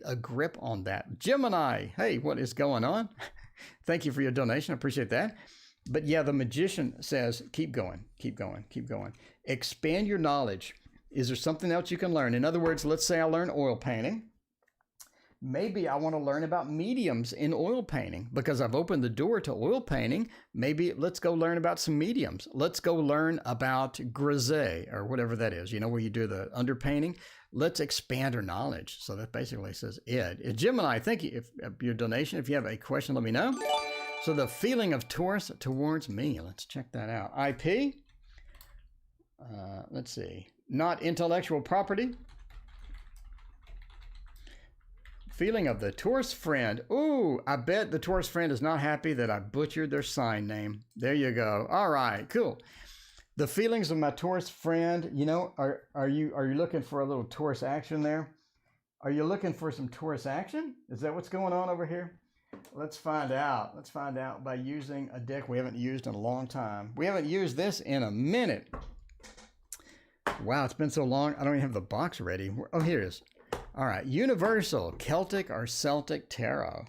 a grip on that. Gemini, hey, what is going on? Thank you for your donation. I appreciate that. But yeah, the Magician says, keep going, keep going, keep going. Expand your knowledge. Is there something else you can learn? In other words, let's say I learn oil painting. Maybe I want to learn about mediums in oil painting because I've opened the door to oil painting. Maybe let's go learn about some mediums. Let's go learn about grisaille or whatever that is, where you do the underpainting. Let's expand our knowledge. So that basically says it. Gemini, thank you for your donation. If you have a question, let me know. So the feeling of Taurus towards me. Let's check that out. IP. Let's see. Not intellectual property. Feeling of the Taurus friend. Ooh, I bet the Taurus friend is not happy that I butchered their sign name. There you go. All right, cool. The feelings of my Taurus friend, are you looking for a little Taurus action there? Are you looking for some Taurus action? Is that what's going on over here? Let's find out. Let's find out by using a deck we haven't used in a long time. We haven't used this in a minute. Wow, it's been so long. I don't even have the box ready. Oh, here it is. All right. Universal, Celtic or Celtic Tarot.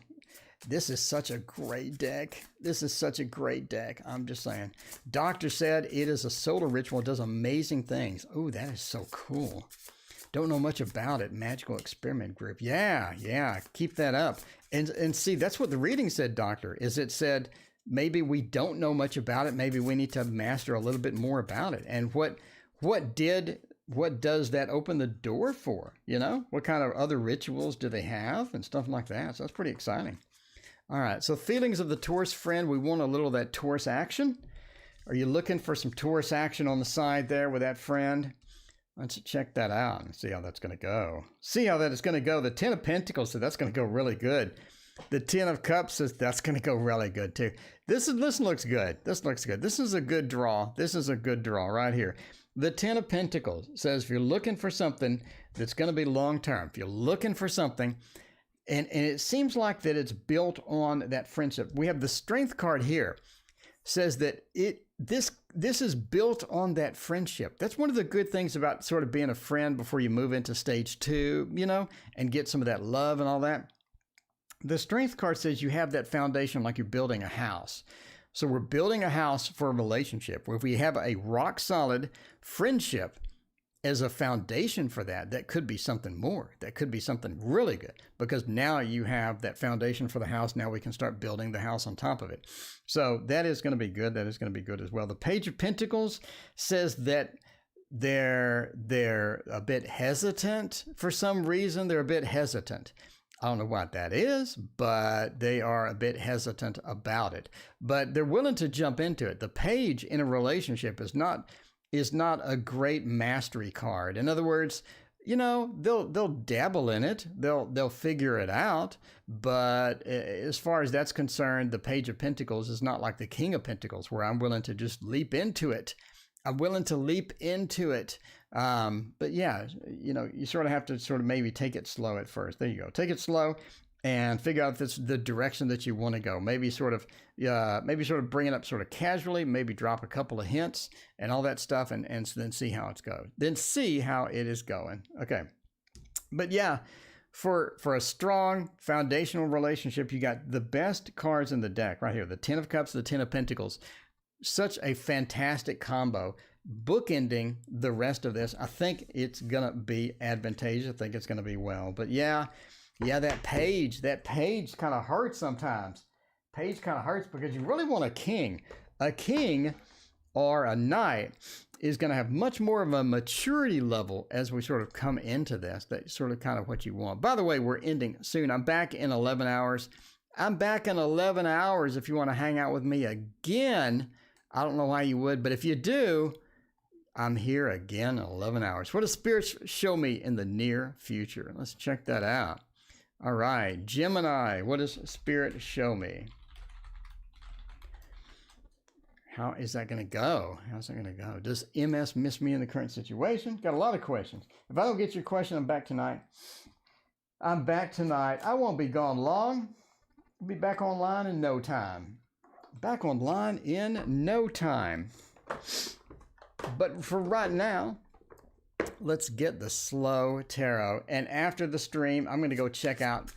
This is such a great deck. This is such a great deck. I'm just saying. Doctor said it is a solar ritual. It does amazing things. Oh, that is so cool. Don't know much about it. Magical Experiment Group. Yeah. Keep that up. And see, that's what the reading said, Doctor, is it said maybe we don't know much about it. Maybe we need to master a little bit more about it. And what does that open the door for? What kind of other rituals do they have and stuff like that? So that's pretty exciting. All right. So feelings of the Taurus friend. We want a little of that Taurus action. Are you looking for some Taurus action on the side there with that friend? Let's check that out and see how that's going to go. See how that is going to go. The Ten of Pentacles said that's going to go really good. The Ten of Cups says that's going to go really good too. This looks good. This looks good. This is a good draw. This is a good draw right here. The Ten of Pentacles says if you're looking for something that's going to be long-term, if you're looking for something, and it seems like that it's built on that friendship. We have the Strength card here. Says that this is built on that friendship. That's one of the good things about sort of being a friend before you move into stage 2, and get some of that love and all that. The Strength card says you have that foundation like you're building a house. So we're building a house for a relationship where we have a rock solid friendship as a foundation for that. That could be something more. That could be something really good because now you have that foundation for the house. Now we can start building the house on top of it. So that is going to be good. That is going to be good as well. The Page of Pentacles says that they're a bit hesitant for some reason. They're a bit hesitant. I don't know what that is, but they are a bit hesitant about it. But they're willing to jump into it. The page in a relationship is not a great mastery card. In other words, you know, they'll dabble in it. They'll figure it out. But as far as that's concerned, the Page of Pentacles is not like the King of Pentacles, where I'm willing to just leap into it. I'm willing to leap into it. But yeah, you know, you sort of have to sort of maybe take it slow at first. There you go. Take it slow and figure out if it's the direction that you want to go. Maybe sort of bring it up sort of casually, maybe drop a couple of hints and all that stuff, and then see how it's going. Then see how it is going. Okay. But yeah, for a strong foundational relationship, you got the best cards in the deck right here. The 10 of Cups, the 10 of Pentacles. Such a fantastic combo. Bookending the rest of this, I think it's going to be advantageous. I think it's going to be well. But yeah, that page kind of hurts sometimes. Page kind of hurts because you really want a king. A king or a knight is going to have much more of a maturity level as we sort of come into this. That's sort of kind of what you want. By the way, we're ending soon. I'm back in 11 hours. If you want to hang out with me again. I don't know why you would, but if you do, I'm here again in 11 hours. What does Spirit show me in the near future? Let's check that out. All right, Gemini, what does Spirit show me? How is that going to go? How's that going to go? Does MS miss me in the current situation? Got a lot of questions. If I don't get your question, I'm back tonight. I won't be gone long. I'll be back online in no time. Back online in no time. But for right now, let's get the slow tarot. And after the stream, I'm going to go check out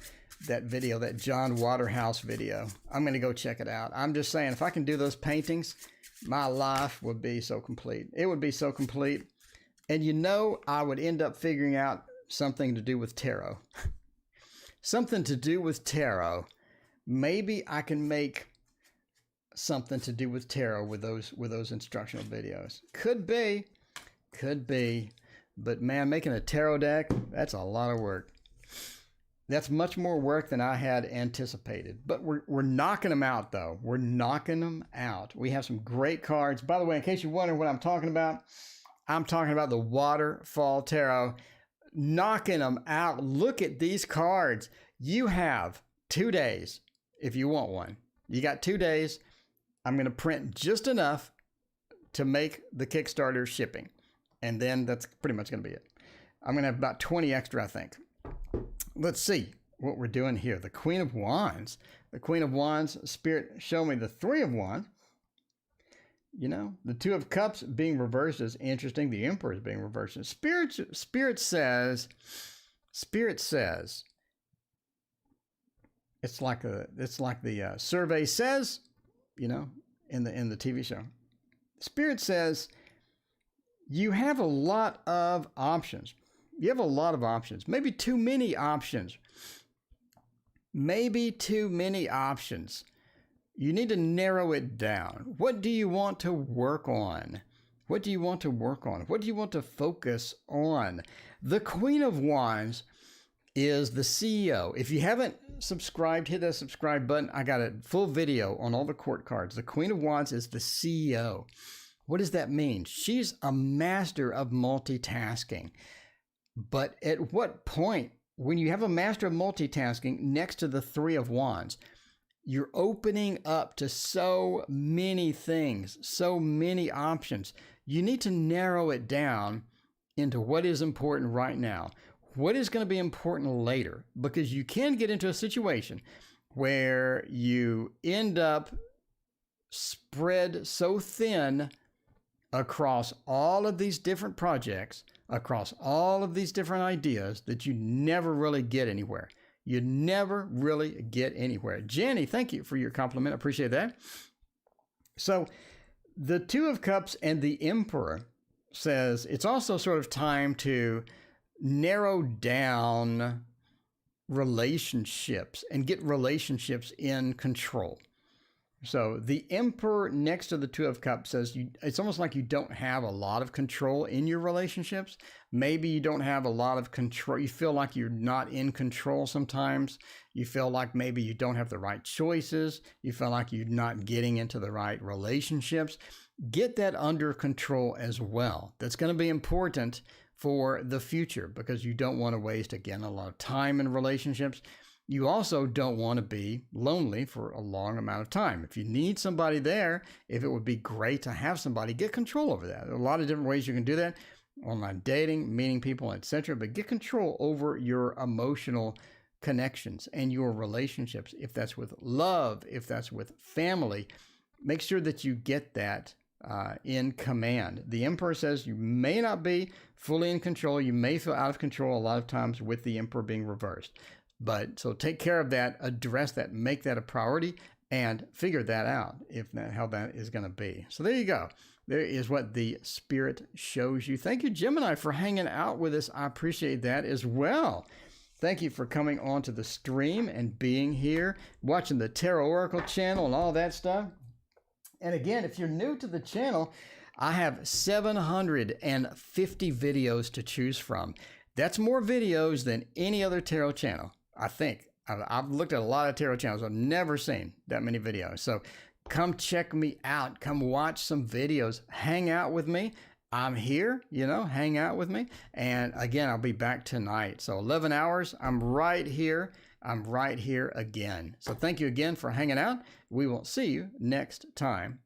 that video, that John Waterhouse video. I'm going to go check it out. I'm just saying, if I can do those paintings, my life would be so complete. It would be so complete. And you know, I would end up figuring out something to do with tarot. Something to do with tarot. Maybe I can make something to do with tarot with those instructional videos. Could be, but man, making a tarot deck, that's a lot of work. That's much more work than I had anticipated, but we're knocking them out though. We're knocking them out. We have some great cards. By the way, in case you're wondering what I'm talking about the Waterfall Tarot. Knocking them out. Look at these cards. You have 2 days if you want one. You got 2 days. I'm going to print just enough to make the Kickstarter shipping. And then that's pretty much going to be it. I'm going to have about 20 extra, I think. Let's see what we're doing here. The Queen of Wands. The Queen of Wands, Spirit, show me the Three of Wands. You know, the Two of Cups being reversed is interesting. The Emperor is being reversed. Spirit says, it's like the survey says, you know, in the TV show. Spirit says you have a lot of options. You have a lot of options. Maybe too many options. You need to narrow it down. What do you want to work on? What do you want to focus on? The Queen of Wands is the CEO. If you haven't subscribed, hit that subscribe button. I got a full video on all the court cards. The Queen of Wands is the CEO. What does that mean? She's a master of multitasking. But at what point, when you have a master of multitasking next to the Three of Wands, you're opening up to so many things, so many options. You need to narrow it down into what is important right now. What is going to be important later? Because you can get into a situation where you end up spread so thin across all of these different projects, across all of these different ideas, that you never really get anywhere. You never really get anywhere. Jenny, thank you for your compliment. I appreciate that. So the Two of Cups and the Emperor says it's also sort of time to narrow down relationships and get relationships in control. So the Emperor next to the Two of Cups says it's almost like you don't have a lot of control in your relationships. Maybe you don't have a lot of control. You feel like you're not in control sometimes. You feel like maybe you don't have the right choices. You feel like you're not getting into the right relationships. Get that under control as well. That's going to be important for the future because you don't want to waste, again, a lot of time in relationships. You also don't want to be lonely for a long amount of time. If you need somebody there, if it would be great to have somebody, get control over that. There are a lot of different ways you can do that. Online dating, meeting people, etc. But get control over your emotional connections and your relationships. If that's with love, if that's with family, make sure that you get that in command. The Emperor says you may not be fully in control. You may feel out of control a lot of times with the Emperor being reversed. But so take care of that, address that, make that a priority, and figure that out how that is going to be. So there you go. There is what the Spirit shows you. Thank you, Gemini, for hanging out with us. I appreciate that as well. Thank you for coming on to the stream and being here, watching the Tarot Oracle channel and all that stuff. And again, if you're new to the channel, I have 750 videos to choose from. That's more videos than any other tarot channel, I think. I've looked at a lot of tarot channels. I've never seen that many videos. So come check me out. Come watch some videos. Hang out with me. I'm here, hang out with me. And again, I'll be back tonight. So 11 hours, I'm right here. I'm right here again. So thank you again for hanging out. We will see you next time.